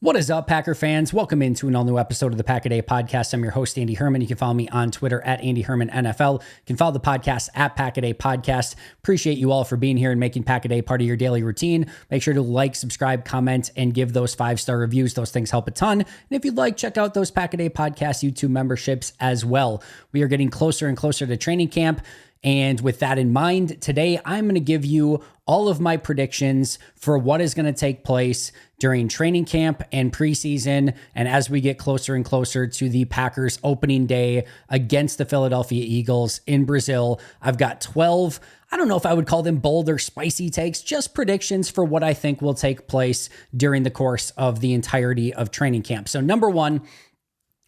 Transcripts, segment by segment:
What is up, Packer fans? Welcome into an all-new episode of the Pack-A-Day Podcast. I'm your host, Andy Herman. You can follow me on Twitter at Andy Herman NFL. You can follow the podcast at Pack-A-Day Podcast. Appreciate you all for being here and making Pack-A-Day part of your daily routine. Make sure to like, subscribe, comment, and give those 5-star reviews. Those things help a ton. And if you'd like, check out those Pack-A-Day Podcast YouTube memberships as well. We are getting closer and closer to training camp. And with that in mind, today I'm going to give you all of my predictions for what is going to take place during training camp and preseason, and as we get closer and closer to the Packers opening day against the Philadelphia Eagles in Brazil. I've got 12, I don't know if I would call them bold or spicy takes, just predictions for what I think will take place during the course of the entirety of training camp. So number one,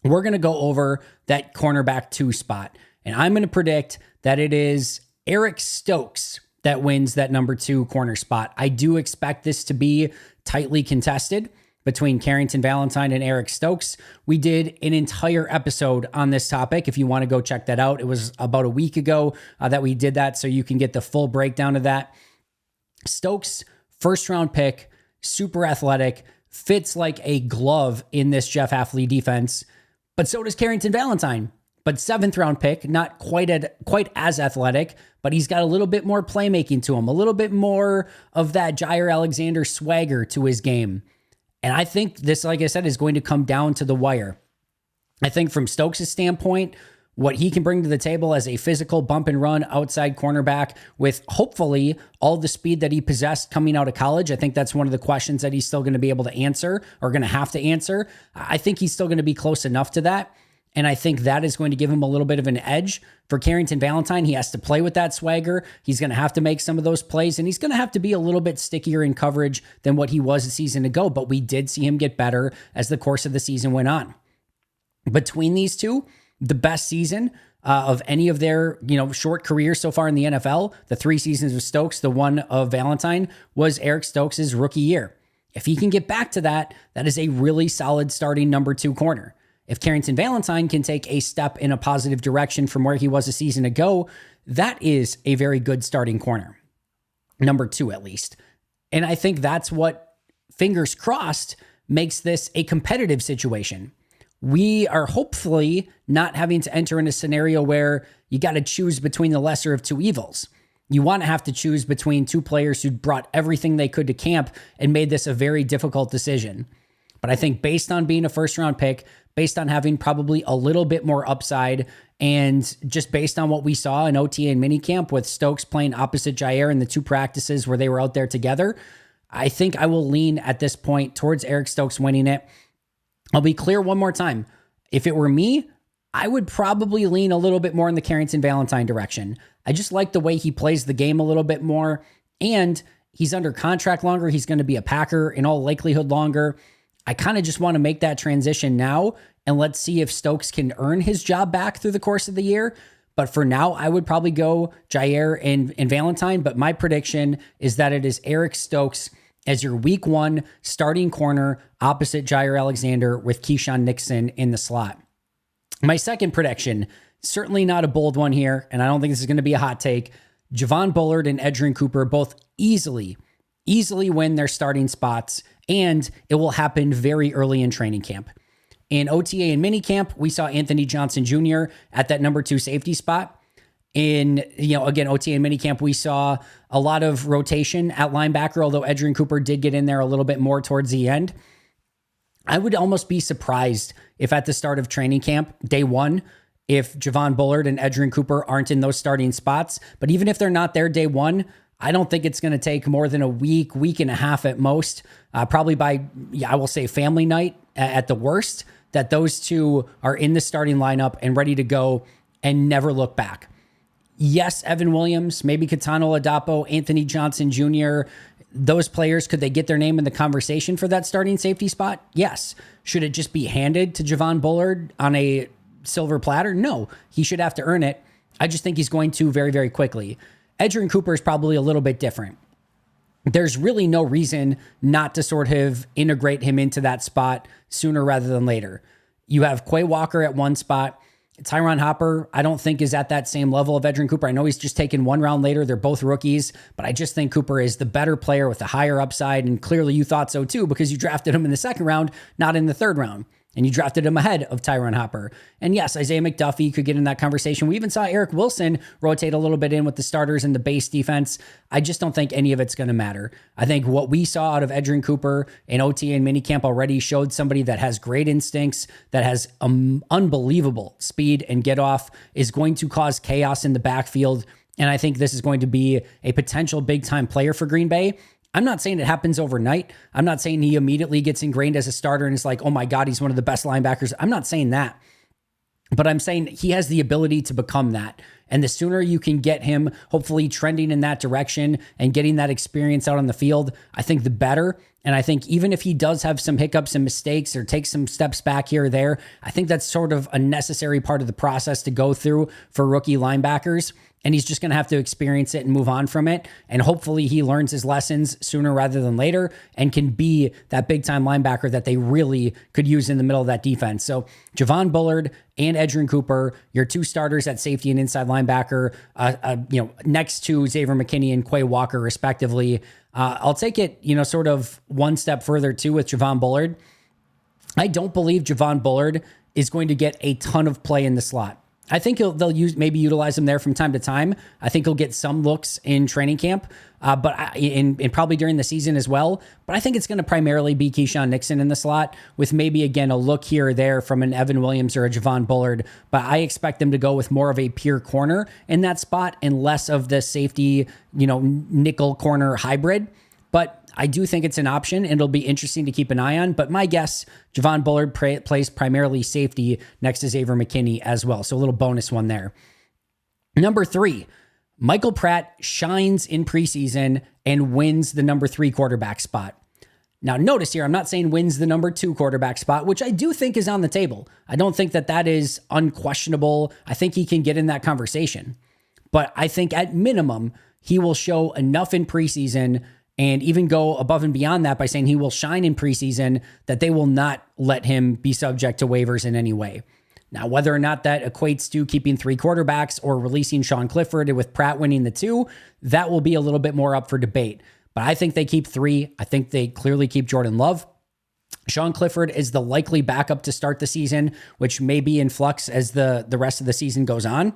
we're going to go over that cornerback 2 spot, and I'm going to predict that it is Eric Stokes that wins that number 2 corner spot. I do expect this to be tightly contested between Carrington Valentine and Eric Stokes. We did an entire episode on this topic. If you want to go check that out, it was about a week ago that we did that, so you can get the full breakdown of that. Stokes, first round pick, super athletic, fits like a glove in this Jeff Hafley defense, but so does Carrington Valentine. But 7th round pick, not quite as athletic, but he's got a little bit more playmaking to him, a little bit more of that Jair Alexander swagger to his game. And I think this, like I said, is going to come down to the wire. I think from Stokes' standpoint, what he can bring to the table as a physical bump and run outside cornerback with hopefully all the speed that he possessed coming out of college. I think that's one of the questions that he's still going to be able to answer or going to have to answer. I think he's still going to be close enough to that. And I think that is going to give him a little bit of an edge. For Carrington Valentine, he has to play with that swagger. He's going to have to make some of those plays, and he's going to have to be a little bit stickier in coverage than what he was a season ago. But we did see him get better as the course of the season went on. Between these two, the best season of any of their short careers so far in the NFL, the 3 seasons of Stokes, the one of Valentine, was Eric Stokes' rookie year. If he can get back to that, that is a really solid starting number 2 corner. If Carrington Valentine can take a step in a positive direction from where he was a season ago, that is a very good starting corner. Number 2, at least. And I think that's what, fingers crossed, makes this a competitive situation. We are hopefully not having to enter in a scenario where you got to choose between the lesser of 2 evils. You want to have to choose between 2 players who brought everything they could to camp and made this a very difficult decision. But I think based on being a first-round pick, based on having probably a little bit more upside, and just based on what we saw in OTA and minicamp with Stokes playing opposite Jair in the 2 practices where they were out there together, I think I will lean at this point towards Eric Stokes winning it. I'll be clear one more time. If it were me, I would probably lean a little bit more in the Carrington Valentine direction. I just like the way he plays the game a little bit more, and he's under contract longer. He's going to be a Packer in all likelihood longer. I kind of just want to make that transition now, and let's see if Stokes can earn his job back through the course of the year. But for now, I would probably go Jair and Valentine. But my prediction is that it is Eric Stokes as your week 1 starting corner opposite Jair Alexander with Keyshawn Nixon in the slot. My second prediction, certainly not a bold one here, and I don't think this is going to be a hot take. Javon Bullard and Edgerrin Cooper both easily win their starting spots, and it will happen very early in training camp. In OTA and minicamp, we saw Anthony Johnson Jr. at that number 2 safety spot. In, again, OTA and minicamp, we saw a lot of rotation at linebacker, although Edgerrin Cooper did get in there a little bit more towards the end. I would almost be surprised if at the start of training camp, day 1, if Javon Bullard and Edgerrin Cooper aren't in those starting spots. But even if they're not there day 1, I don't think it's going to take more than a week and a half at most, probably by, I will say family night at the worst, that those 2 are in the starting lineup and ready to go and never look back. Yes, Evan Williams, maybe Katano Adapo, Anthony Johnson Jr., those players, could they get their name in the conversation for that starting safety spot? Yes. Should it just be handed to Javon Bullard on a silver platter? No, he should have to earn it. I just think he's going to very, very quickly. Edgerrin Cooper is probably a little bit different. There's really no reason not to sort of integrate him into that spot sooner rather than later. You have Quay Walker at 1 spot. Tyron Hopper, I don't think is at that same level of Edgerrin Cooper. I know he's just taken 1 round later. They're both rookies, but I just think Cooper is the better player with the higher upside. And clearly you thought so too, because you drafted him in the 2nd round, not in the 3rd round. And you drafted him ahead of Tyron Hopper. And yes, Isaiah McDuffie could get in that conversation. We even saw Eric Wilson rotate a little bit in with the starters and the base defense. I just don't think any of it's going to matter. I think what we saw out of Edgerrin Cooper in OTA and minicamp already showed somebody that has great instincts, that has unbelievable speed and get off, is going to cause chaos in the backfield. And I think this is going to be a potential big time player for Green Bay. I'm not saying it happens overnight. I'm not saying he immediately gets ingrained as a starter and is like, oh my God, he's one of the best linebackers. I'm not saying that, but I'm saying he has the ability to become that. And the sooner you can get him hopefully trending in that direction and getting that experience out on the field, I think the better. And I think even if he does have some hiccups and mistakes or take some steps back here or there, I think that's sort of a necessary part of the process to go through for rookie linebackers. And he's just going to have to experience it and move on from it. And hopefully he learns his lessons sooner rather than later and can be that big time linebacker that they really could use in the middle of that defense. So Javon Bullard and Edgerrin Cooper, your 2 starters at safety and inside linebacker, next to Xavier McKinney and Quay Walker, respectively. I'll take it, sort of one step further too with Javon Bullard. I don't believe Javon Bullard is going to get a ton of play in the slot. I think they'll maybe utilize him there from time to time. I think he'll get some looks in training camp, but probably during the season as well. But I think it's going to primarily be Keyshawn Nixon in the slot, with maybe again a look here or there from an Evan Williams or a Javon Bullard. But I expect them to go with more of a pure corner in that spot and less of the safety, nickel corner hybrid. But I do think it's an option, and it'll be interesting to keep an eye on. But my guess, Javon Bullard plays primarily safety next to Xavier McKinney as well. So a little bonus one there. Number 3, Michael Pratt shines in preseason and wins the number 3 quarterback spot. Now, notice here, I'm not saying wins the number 2 quarterback spot, which I do think is on the table. I don't think that is unquestionable. I think he can get in that conversation. But I think at minimum, he will show enough in preseason and even go above and beyond that by saying he will shine in preseason that they will not let him be subject to waivers in any way. Now, whether or not that equates to keeping 3 quarterbacks or releasing Sean Clifford with Pratt winning the 2, that will be a little bit more up for debate. But I think they keep 3. I think they clearly keep Jordan Love. Sean Clifford is the likely backup to start the season, which may be in flux as the rest of the season goes on.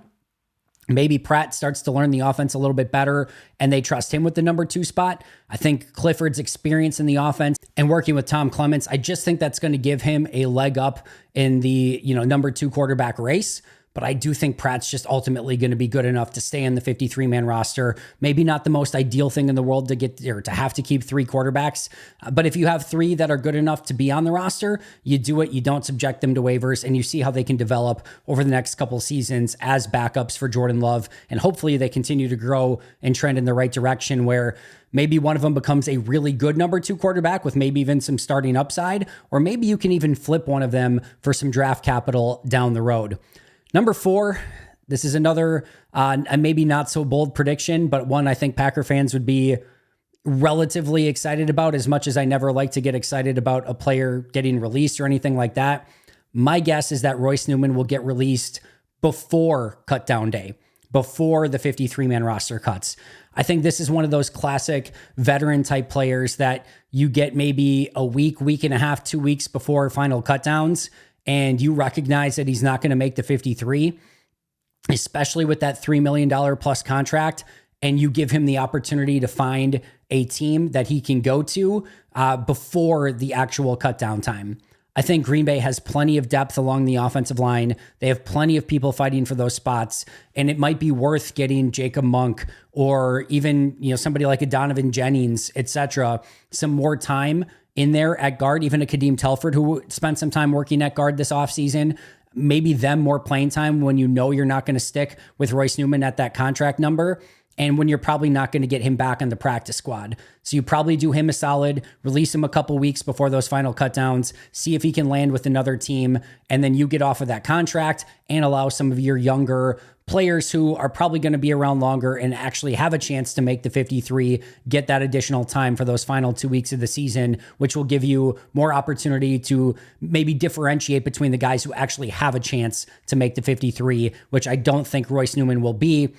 Maybe Pratt starts to learn the offense a little bit better and they trust him with the number 2 spot. I think Clifford's experience in the offense and working with Tom Clements, I just think that's going to give him a leg up in the, number 2 quarterback race. But I do think Pratt's just ultimately going to be good enough to stay in the 53-man roster. Maybe not the most ideal thing in the world to get or to have to keep 3 quarterbacks. But if you have 3 that are good enough to be on the roster, you do it. You don't subject them to waivers, and you see how they can develop over the next couple seasons as backups for Jordan Love. And hopefully they continue to grow and trend in the right direction where maybe one of them becomes a really good number 2 quarterback with maybe even some starting upside, or maybe you can even flip one of them for some draft capital down the road. Number 4, this is another maybe not so bold prediction, but one I think Packer fans would be relatively excited about, as much as I never like to get excited about a player getting released or anything like that. My guess is that Royce Newman will get released before cut down day, before the 53-man roster cuts. I think this is one of those classic veteran type players that you get maybe a week and a half, 2 weeks before final cutdowns, and you recognize that he's not going to make the 53, especially with that $3 million plus contract, and you give him the opportunity to find a team that he can go to before the actual cutdown time. I think Green Bay has plenty of depth along the offensive line. They have plenty of people fighting for those spots, and it might be worth getting Jacob Monk or even somebody like a Donovan Jennings, etc., some more time in there at guard, even a Kadeem Telford, who spent some time working at guard this offseason. Maybe them more playing time when you're not going to stick with Royce Newman at that contract number, and when you're probably not going to get him back on the practice squad. So you probably do him a solid, release him a couple weeks before those final cutdowns, see if he can land with another team, and then you get off of that contract and allow some of your younger players who are probably going to be around longer and actually have a chance to make the 53 get that additional time for those final 2 weeks of the season, which will give you more opportunity to maybe differentiate between the guys who actually have a chance to make the 53, which I don't think Royce Newman will be.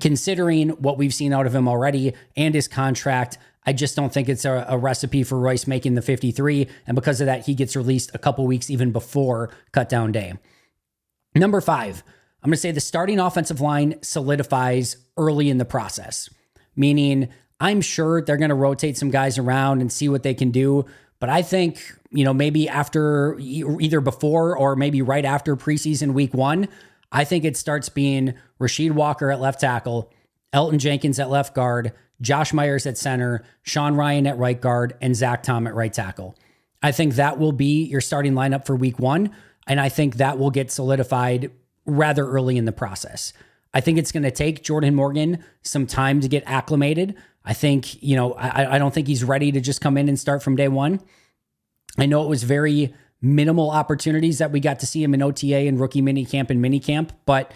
Considering what we've seen out of him already and his contract, I just don't think it's a recipe for Royce making the 53. And because of that, he gets released a couple weeks even before cutdown day. Number 5, I'm going to say the starting offensive line solidifies early in the process, meaning I'm sure they're going to rotate some guys around and see what they can do. But I think, maybe after either before or maybe right after preseason week 1, I think it starts being Rasheed Walker at left tackle, Elton Jenkins at left guard, Josh Myers at center, Sean Ryan at right guard, and Zach Tom at right tackle. I think that will be your starting lineup for week 1, and I think that will get solidified rather early in the process. I think it's going to take Jordan Morgan some time to get acclimated. I think, I don't think he's ready to just come in and start from day one. I know it was very minimal opportunities that we got to see him in OTA and rookie minicamp and minicamp, but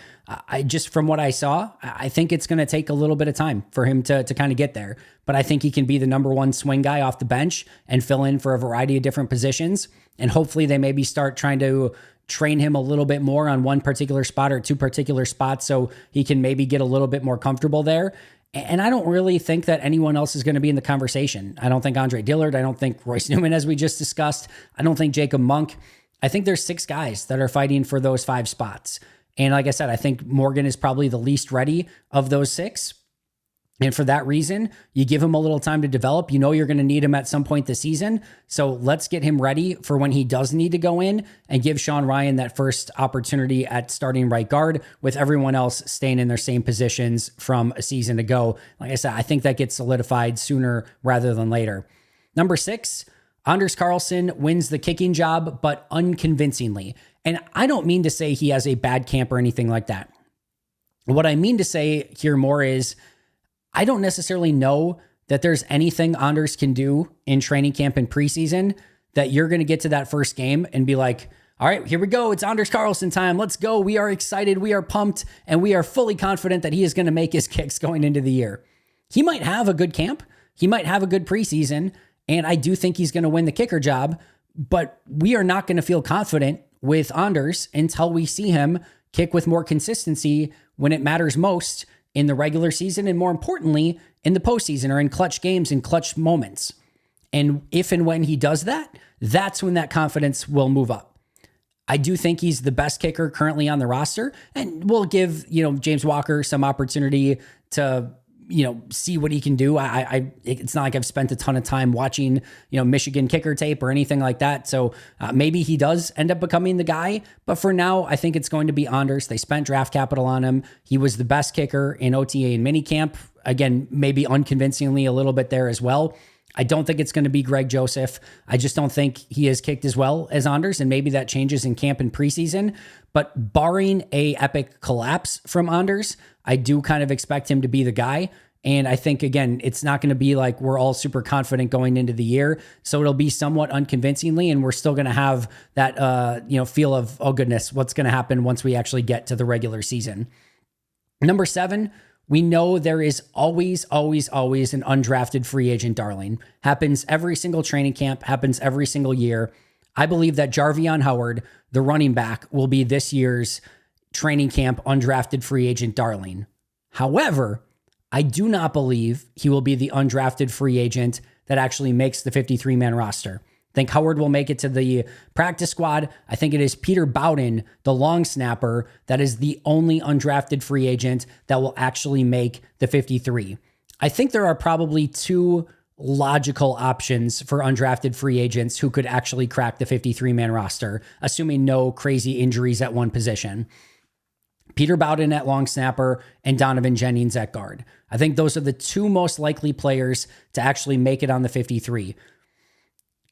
I just, from what I saw, I think it's going to take a little bit of time for him to kind of get there. But I think he can be the number one swing guy off the bench and fill in for a variety of different positions. And hopefully they maybe start trying to train him a little bit more on one particular spot or two particular spots so he can maybe get a little bit more comfortable there. And I don't really think that anyone else is going to be in the conversation. I don't think Andre Dillard. I don't think Royce Newman, as we just discussed. I don't think Jacob Monk. I think there's 6 guys that are fighting for those 5 spots. And like I said, I think Morgan is probably the least ready of those 6. And for that reason, you give him a little time to develop. You know you're going to need him at some point this season. So let's get him ready for when he does need to go in and give Sean Ryan that first opportunity at starting right guard with everyone else staying in their same positions from a season ago. Like I said, I think that gets solidified sooner rather than later. Number 6, Anders Carlson wins the kicking job, but unconvincingly. And I don't mean to say he has a bad camp or anything like that. What I mean to say here more is I don't necessarily know that there's anything Anders can do in training camp and preseason that you're going to get to that first game and be like, all right, here we go. It's Anders Carlson time. Let's go. We are excited. We are pumped. And we are fully confident that he is going to make his kicks going into the year. He might have a good camp. He might have a good preseason. And I do think he's going to win the kicker job. But we are not going to feel confident with Anders until we see him kick with more consistency when it matters most in the regular season, and more importantly, in the postseason or in clutch games and clutch moments. And if and when he does that, that's when that confidence will move up. I do think he's the best kicker currently on the roster, and we'll give, James Walker some opportunity to, see what he can do. It's not like I've spent a ton of time watching, Michigan kicker tape or anything like that. So maybe he does end up becoming the guy. But for now, I think it's going to be Anders. They spent draft capital on him. He was the best kicker in OTA and minicamp. Again, maybe unconvincingly a little bit there as well. I don't think it's going to be Greg Joseph. I just don't think he has kicked as well as Anders, and maybe that changes in camp and preseason. But barring a epic collapse from Anders, I do kind of expect him to be the guy. And I think, again, it's not going to be like we're all super confident going into the year. So it'll be somewhat unconvincingly, and we're still going to have that, feel of, oh goodness, what's going to happen once we actually get to the regular season. Number 7, we know there is always an undrafted free agent darling. Happens every single training camp, happens every single year. I believe that Jarvion Howard, the running back, will be this year's training camp undrafted free agent darling. However, I do not believe he will be the undrafted free agent that actually makes the 53-man roster. I think Howard will make it to the practice squad. I think it is Peter Bowden, the long snapper, that is the only undrafted free agent that will actually make the 53. I think there are probably 2 logical options for undrafted free agents who could actually crack the 53-man roster, assuming no crazy injuries at one position. Peter Bowden at long snapper and Donovan Jennings at guard. I think those are the 2 most likely players to actually make it on the 53.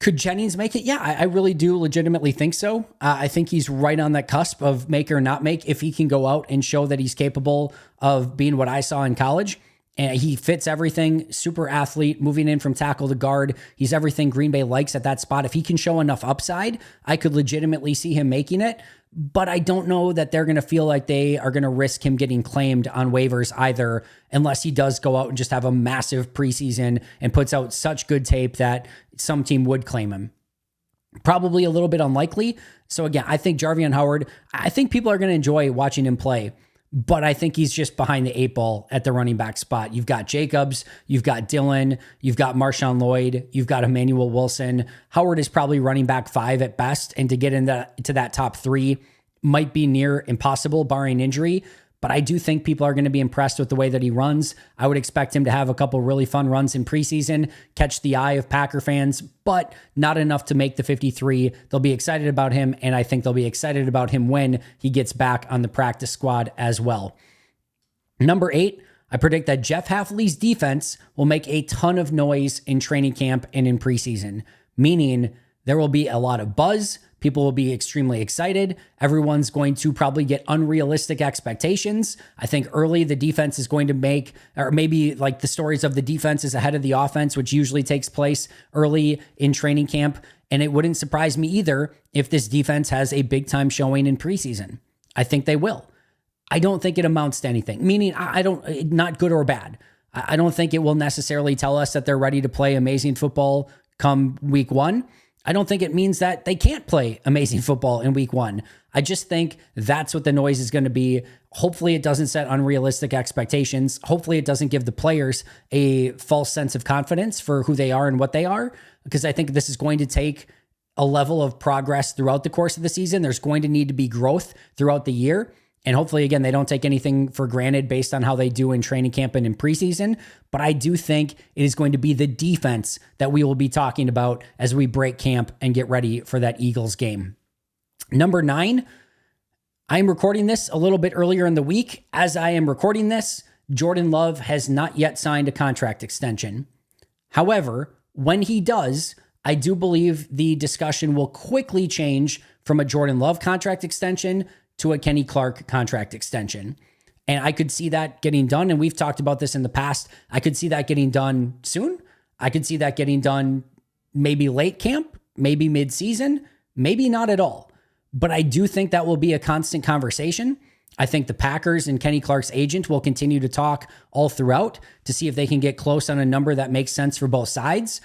Could Jennings make it? Yeah, I really do legitimately think so. I think he's right on that cusp of make or not make if he can go out and show that he's capable of being what I saw in college. And he fits everything, super athlete, moving in from tackle to guard. He's everything Green Bay likes at that spot. If he can show enough upside, I could legitimately see him making it. But I don't know that they're going to feel like they are going to risk him getting claimed on waivers either, unless he does go out and just have a massive preseason and puts out such good tape that some team would claim him. Probably a little bit unlikely. So again, I think Jarvion Howard, I think people are going to enjoy watching him play. But I think he's just behind the 8 ball at the running back spot. You've got Jacobs, you've got Dillon, you've got Marshawn Lloyd, you've got Emmanuel Wilson. Howard is probably running back 5 at best, and to get into that top 3 might be near impossible barring injury. But I do think people are going to be impressed with the way that he runs. I would expect him to have a couple really fun runs in preseason, catch the eye of Packer fans, but not enough to make the 53. They'll be excited about him, and I think they'll be excited about him when he gets back on the practice squad as well. Number 8, I predict that Jeff Hafley's defense will make a ton of noise in training camp and in preseason, meaning there will be a lot of buzz. People will be extremely excited. Everyone's going to probably get unrealistic expectations. I think early the defense is going to make, or maybe like the stories of the defense is ahead of the offense, which usually takes place early in training camp. And it wouldn't surprise me either if this defense has a big time showing in preseason. I think they will. I don't think it amounts to anything, meaning not good or bad. I don't think it will necessarily tell us that they're ready to play amazing football come week 1. I don't think it means that they can't play amazing football in week 1. I just think that's what the noise is going to be. Hopefully it doesn't set unrealistic expectations. Hopefully it doesn't give the players a false sense of confidence for who they are and what they are, because I think this is going to take a level of progress throughout the course of the season. There's going to need to be growth throughout the year. And hopefully, again, they don't take anything for granted based on how they do in training camp and in preseason. But I do think it is going to be the defense that we will be talking about as we break camp and get ready for that Eagles game. Number 9, I'm recording this a little bit earlier in the week. As I am recording this, Jordan Love has not yet signed a contract extension. However, when he does, I do believe the discussion will quickly change from a Jordan Love contract extension to a Kenny Clark contract extension. And I could see that getting done. And we've talked about this in the past. I could see that getting done soon. I could see that getting done maybe late camp, maybe mid-season, maybe not at all. But I do think that will be a constant conversation. I think the Packers and Kenny Clark's agent will continue to talk all throughout to see if they can get close on a number that makes sense for both sides.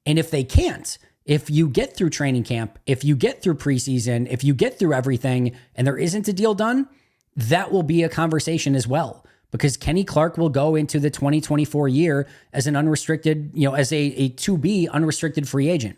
And if they can't, if you get through training camp, if you get through preseason, if you get through everything and there isn't a deal done, that will be a conversation as well, because Kenny Clark will go into the 2024 year as an unrestricted, as a to-be unrestricted free agent.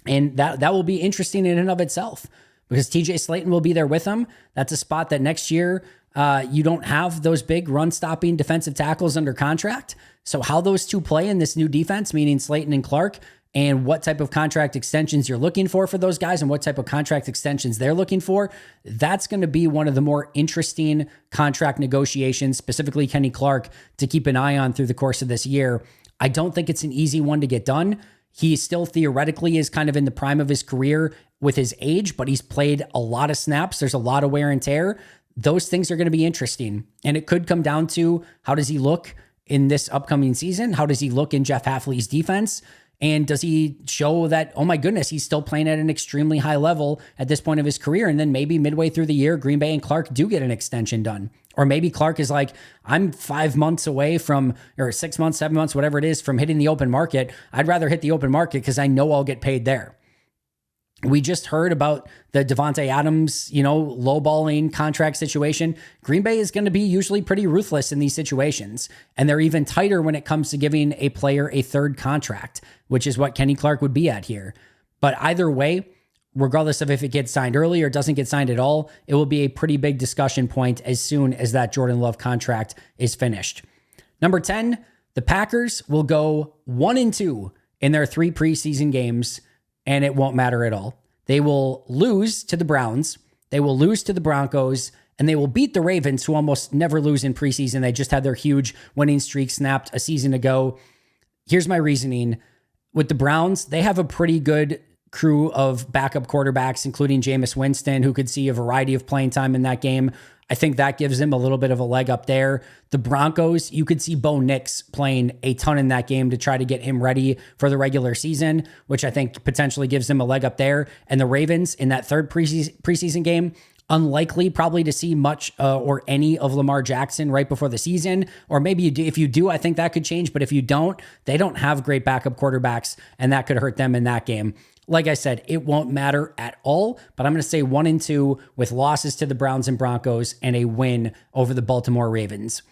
And that will be interesting in and of itself, because TJ Slayton will be there with him. That's a spot that next year you don't have those big run-stopping defensive tackles under contract. So how those two play in this new defense, meaning Slayton and Clark, and what type of contract extensions you're looking for those guys and what type of contract extensions they're looking for, that's going to be one of the more interesting contract negotiations, specifically Kenny Clark, to keep an eye on through the course of this year. I don't think it's an easy one to get done. He still theoretically is kind of in the prime of his career with his age, but he's played a lot of snaps. There's a lot of wear and tear. Those things are going to be interesting. And it could come down to, how does he look in this upcoming season? How does he look in Jeff Hafley's defense? And does he show that, oh my goodness, he's still playing at an extremely high level at this point of his career? And then maybe midway through the year, Green Bay and Clark do get an extension done. Or maybe Clark is like, I'm 5 months away from, or 6 months, 7 months, whatever it is, from hitting the open market. I'd rather hit the open market because I know I'll get paid there. We just heard about the Devontae Adams, lowballing contract situation. Green Bay is going to be usually pretty ruthless in these situations. And they're even tighter when it comes to giving a player a third contract, which is what Kenny Clark would be at here. But either way, regardless of if it gets signed early or doesn't get signed at all, it will be a pretty big discussion point as soon as that Jordan Love contract is finished. Number 10, the Packers will go 1-2 in their 3 preseason games, and it won't matter at all. They will lose to the Browns, they will lose to the Broncos, and they will beat the Ravens, who almost never lose in preseason. They just had their huge winning streak snapped a season ago. Here's my reasoning. With the Browns, they have a pretty good crew of backup quarterbacks, including Jameis Winston, who could see a variety of playing time in that game. I think that gives him a little bit of a leg up there. The Broncos, you could see Bo Nix playing a ton in that game to try to get him ready for the regular season, which I think potentially gives him a leg up there. And the Ravens in that third preseason game, unlikely probably to see much or any of Lamar Jackson right before the season. Or maybe you do. If you do, I think that could change. But if you don't, they don't have great backup quarterbacks, and that could hurt them in that game. Like I said, it won't matter at all, but I'm going to say 1-2 with losses to the Browns and Broncos and a win over the Baltimore Ravens.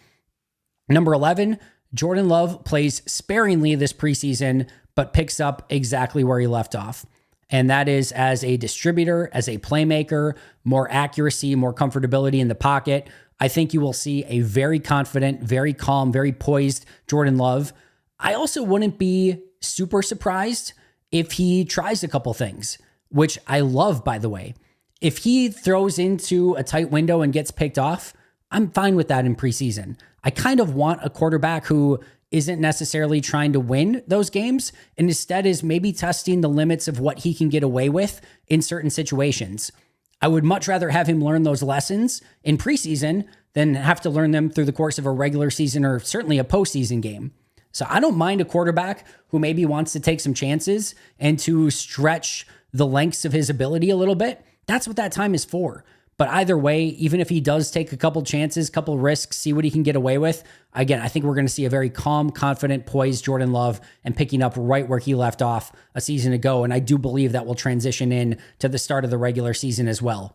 Number 11, Jordan Love plays sparingly this preseason, but picks up exactly where he left off. And that is as a distributor, as a playmaker, more accuracy, more comfortability in the pocket. I think you will see a very confident, very calm, very poised Jordan Love. I also wouldn't be super surprised if he tries a couple things, which I love, by the way. If he throws into a tight window and gets picked off, I'm fine with that in preseason. I kind of want a quarterback who isn't necessarily trying to win those games and instead is maybe testing the limits of what he can get away with in certain situations. I would much rather have him learn those lessons in preseason than have to learn them through the course of a regular season or certainly a postseason game. So I don't mind a quarterback who maybe wants to take some chances and to stretch the lengths of his ability a little bit. That's what that time is for. But either way, even if he does take a couple chances, couple risks, see what he can get away with, again, I think we're going to see a very calm, confident, poised Jordan Love and picking up right where he left off a season ago. And I do believe that will transition in to the start of the regular season as well.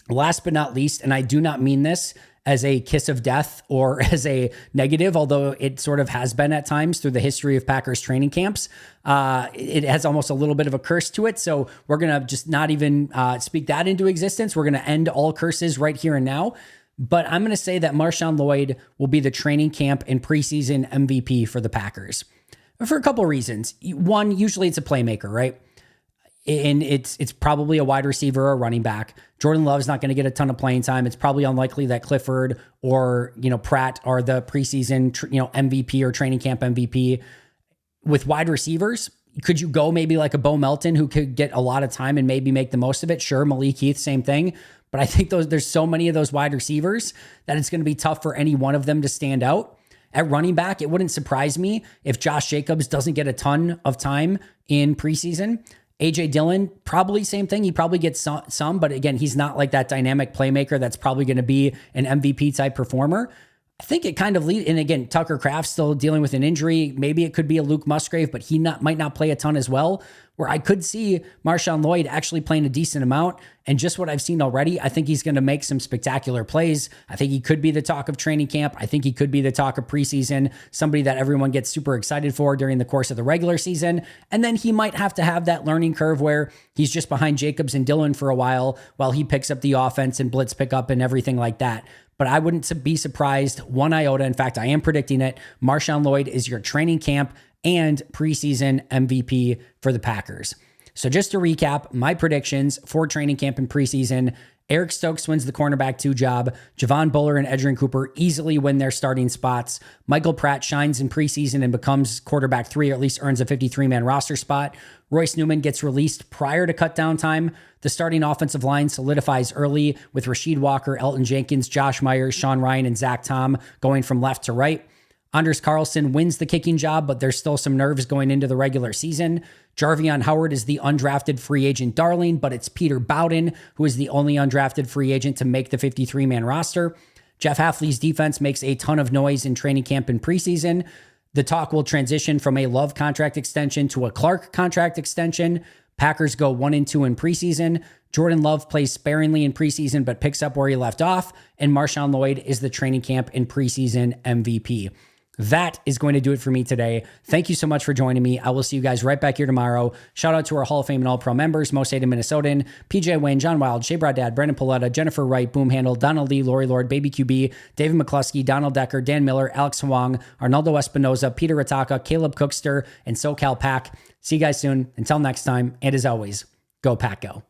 Last but not least, and I do not mean this as a kiss of death or as a negative, although it sort of has been at times through the history of Packers training camps. It has almost a little bit of a curse to it. So we're going to just not even speak that into existence. We're going to end all curses right here and now. But I'm going to say that Marshawn Lloyd will be the training camp and preseason MVP for the Packers for a couple of reasons. One, usually it's a playmaker, right? And it's probably a wide receiver or a running back. Jordan Love's not going to get a ton of playing time. It's probably unlikely that Clifford or Pratt are the preseason MVP or training camp MVP. With wide receivers, could you go maybe like a Bo Melton who could get a lot of time and maybe make the most of it? Sure, Malik Heath, same thing. But I think there's so many of those wide receivers that it's going to be tough for any one of them to stand out. At running back, it wouldn't surprise me if Josh Jacobs doesn't get a ton of time in preseason. A.J. Dillon, probably same thing. He probably gets some, but again, he's not like that dynamic playmaker that's probably going to be an MVP type performer. I think it kind of leads, and again, Tucker Kraft's still dealing with an injury. Maybe it could be a Luke Musgrave, but he might not play a ton as well, where I could see Marshawn Lloyd actually playing a decent amount. And just what I've seen already, I think he's going to make some spectacular plays. I think he could be the talk of training camp. I think he could be the talk of preseason, somebody that everyone gets super excited for during the course of the regular season. And then he might have to have that learning curve where he's just behind Jacobs and Dillon for a while he picks up the offense and blitz pickup and everything like that. But I wouldn't be surprised one iota. In fact, I am predicting it. Marshawn Lloyd is your training camp and preseason MVP for the Packers. So just to recap, my predictions for training camp and preseason: Eric Stokes wins the cornerback 2 job. Javon Buller and Edgerrin Cooper easily win their starting spots. Michael Pratt shines in preseason and becomes quarterback 3, or at least earns a 53-man roster spot. Royce Newman gets released prior to cut down time. The starting offensive line solidifies early with Rasheed Walker, Elton Jenkins, Josh Myers, Sean Ryan, and Zach Tom going from left to right. Anders Carlson wins the kicking job, but there's still some nerves going into the regular season. Jarvion Howard is the undrafted free agent darling, but it's Peter Bowden who is the only undrafted free agent to make the 53-man roster. Jeff Hafley's defense makes a ton of noise in training camp and preseason. The talk will transition from a Love contract extension to a Clark contract extension. Packers go 1-2 in preseason. Jordan Love plays sparingly in preseason, but picks up where he left off. And Marshawn Lloyd is the training camp and preseason MVP. That is going to do it for me today. Thank you so much for joining me. I will see you guys right back here tomorrow. Shout out to our Hall of Fame and All-Pro members: Most Hated Minnesotan, PJ Wayne, John Wild, Shea Broad Brandon Paletta, Jennifer Wright, Boom Handle, Donald Lee, Lori Lord, Baby QB, David McCluskey, Donald Decker, Dan Miller, Alex Huang, Arnaldo Espinoza, Peter Rataka, Caleb Cookster, and SoCal Pack. See you guys soon. Until next time, and as always, go Pack Go.